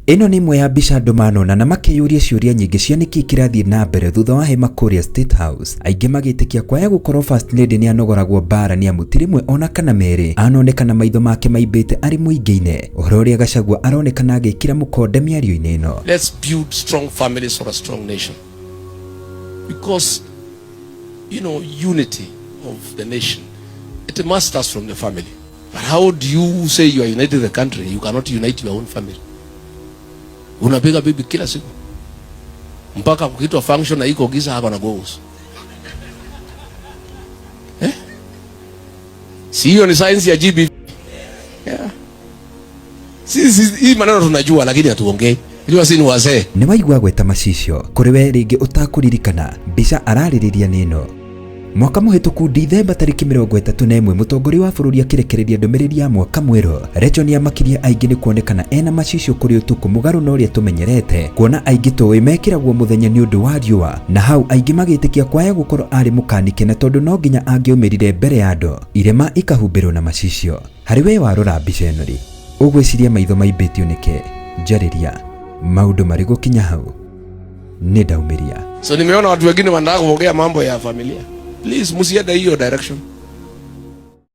Ino ni imwe ya mbica andũ manona na makĩyũria ciũria nyingĩ cia nĩkĩ kĩrathiĩ na mbere thutha wa hema kũrĩa State House. Aingĩ magĩtĩkia kwaya gũkorwo First Lady nĩ anogoragwo mbara nĩ amu ti rĩmwe ona kana merĩ anonekana maitho make maimbĩte arĩ mũingĩ-inĩ, ũhoro ũrĩa Gachagua aronekana agĩkĩra mũkonde mĩario-inĩ ĩno. Let's build strong families for a strong nation, because you know, unity of the nation, it must start from the family. But how do you say you are uniting the country? You cannot unite your own family. Unapiga bibi kila siku mpaka kukitwa function na iko giza hapa na goals. Si hiyo ni science ya GBV? Yeah. Sisi hii maneno tunajua lakini hatuongei. Ili wasi ni wazee. Ni waigua gweta macicio kuri we ringi utakuririkana mbica araririria nino. Mwaka muhituku Dithemba tariki 31 mutongoria wa bururi akirekereria ndomereri ya mwaka mweru. Rachel ni amakiria aingi ni kuonekana ena macicio kuri utuku mugaru no ria tumenyerete, kuona aingi towe mekiragwo muthenya ni undu wa riua, na hau aingi magitikia kwaya gukorwo ari mukanike na tondu no nginya angiumirire mbere ya andu irema ikahumbirwo na macicio. Hari we warora mbica ino ri ugwiciria maitho maimbitio nike njariria maundu mari gukinya hau ni ndaumiria. So nimeona watu wengine wanataka kuongea mambo ya familia. Please, musiende hiyo direction.